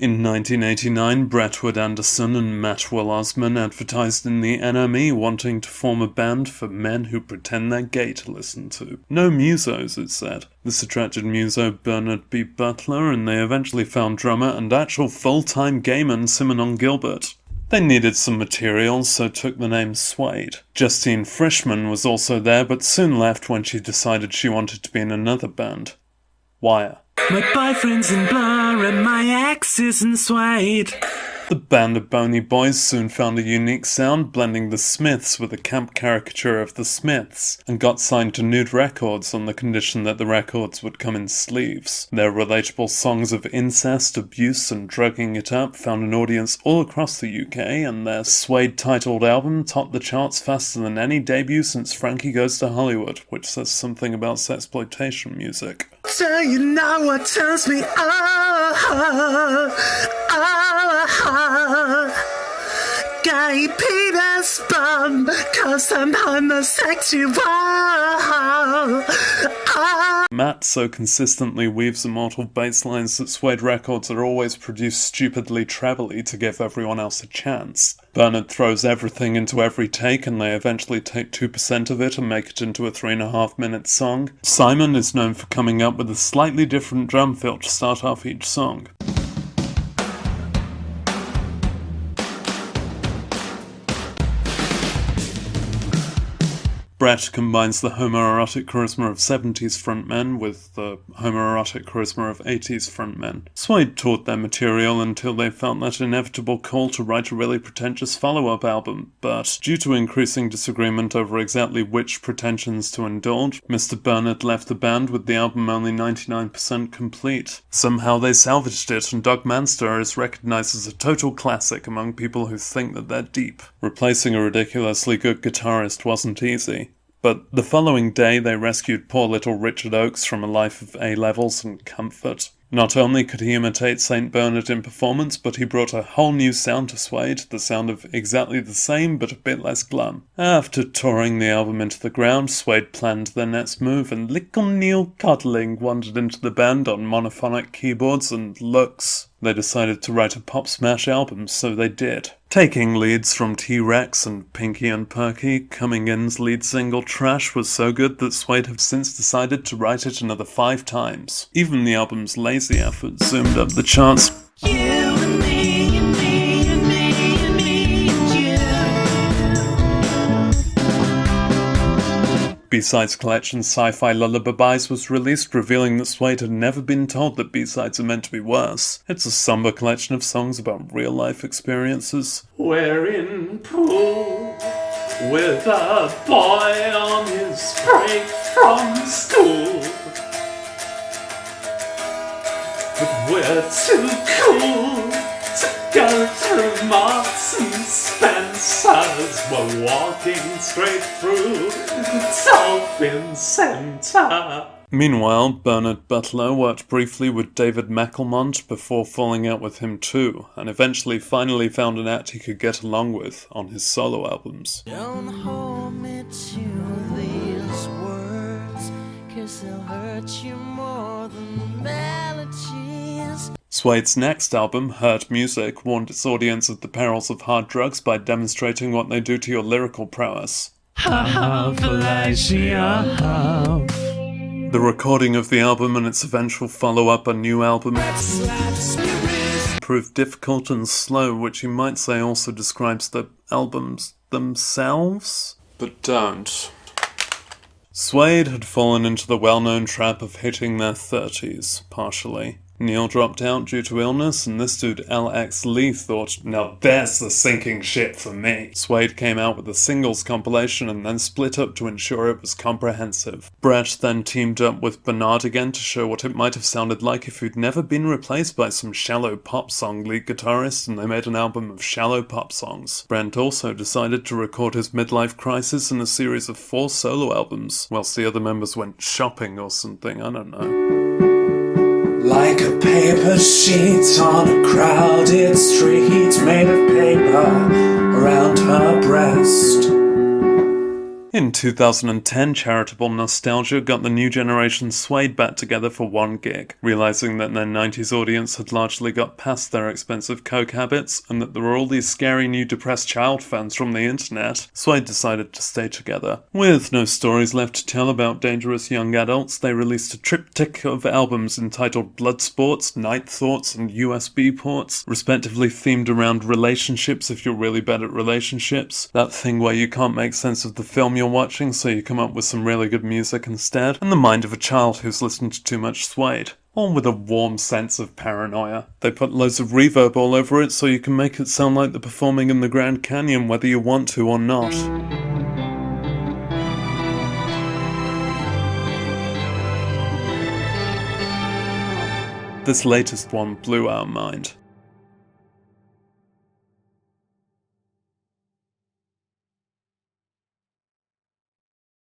In 1989, Brentwood Anderson and Matt Will Osman advertised in the NME wanting to form a band for men who pretend they're gay to listen to. No musos, it said. This attracted muso Bernard B. Butler, and they eventually found drummer and actual full-time gayman Simonon Gilbert. They needed some material, so took the name Suede. Justine Frischman was also there, but soon left when she decided she wanted to be in another band. Wire. My boyfriend's in Blur and my ex is in Suede. The band of bony boys soon found a unique sound, blending the Smiths with a camp caricature of the Smiths, and got signed to Nude Records on the condition that the records would come in sleeves. Their relatable songs of incest, abuse, and drugging it up found an audience all across the UK, and their Suede-titled album topped the charts faster than any debut since Frankie Goes to Hollywood, which says something about sexploitation music. So you know what turns me on? Gay penis bum, 'cause I'm homosexual. Matt so consistently weaves immortal bass lines that Suede records are always produced stupidly trebly to give everyone else a chance. Bernard throws everything into every take, and they eventually take 2% of it and make it into a 3.5-minute song. Simon is known for coming up with a slightly different drum fill to start off each song. Brett combines the homoerotic charisma of 70s frontmen with the homoerotic charisma of 80s frontmen. Suede taught their material until they felt that inevitable call to write a really pretentious follow-up album, but due to increasing disagreement over exactly which pretensions to indulge, Mr. Bernard left the band with the album only 99% complete. Somehow they salvaged it, and Doug Manster is recognized as a total classic among people who think that they're deep. Replacing a ridiculously good guitarist wasn't easy. But the following day they rescued poor little Richard Oakes from a life of A-levels and comfort. Not only could he imitate St. Bernard in performance, but he brought a whole new sound to Suede, the sound of exactly the same but a bit less glum. After touring the album into the ground, Suede planned their next move, and little Neil Codling wandered into the band on monophonic keyboards and looks. They decided to write a pop smash album, so they did. Taking leads from T-Rex and Pinky and Perky, Coming In's lead single Trash was so good that Suede have since decided to write it another 5 times. Even the album's lazy effort zoomed up the charts. You and me and me and me and me and you. B-Sides collection Sci-Fi Lullabies was released, revealing that Suede had never been told that B-Sides are meant to be worse. It's a somber collection of songs about real-life experiences. We're in pool with a boy on his break from school, but we're too cool to go through Marks and Spencer's. We're walking straight through the Dolphin Centre. Meanwhile, Bernard Butler worked briefly with David McElmont before falling out with him too, and eventually finally found an act he could get along with on his solo albums. Don't hold me to these words, 'cause they'll hurt you more than the melodies. Suede's next album, Hurt Music, warned its audience of the perils of hard drugs by demonstrating what they do to your lyrical prowess. The recording of the album and its eventual follow-up, a new album, proved difficult and slow, which you might say also describes the albums themselves, but don't. Suede had fallen into the well-known trap of hitting their 30s, partially. Neil dropped out due to illness, and this dude LX Lee thought, now there's the sinking ship for me. Suede came out with a singles compilation and then split up to ensure it was comprehensive. Brett then teamed up with Bernard again to show what it might have sounded like if he'd never been replaced by some shallow pop song lead guitarist, and they made an album of shallow pop songs. Brent also decided to record his midlife crisis in a series of 4 solo albums, whilst the other members went shopping or something, I don't know. Like a paper sheet on a crowded street made of paper around her breast. In 2010, Charitable Nostalgia got the new generation Suede back together for one gig. Realizing that their 90s audience had largely got past their expensive coke habits, and that there were all these scary new depressed child fans from the internet, Suede decided to stay together. With no stories left to tell about dangerous young adults, they released a triptych of albums entitled Blood Sports, Night Thoughts, and USB Ports, respectively themed around relationships if you're really bad at relationships, that thing where you can't make sense of the film you're watching, so you come up with some really good music instead, and the mind of a child who's listened to too much Suede. All with a warm sense of paranoia. They put loads of reverb all over it so you can make it sound like they're performing in the Grand Canyon whether you want to or not. This latest one blew our mind.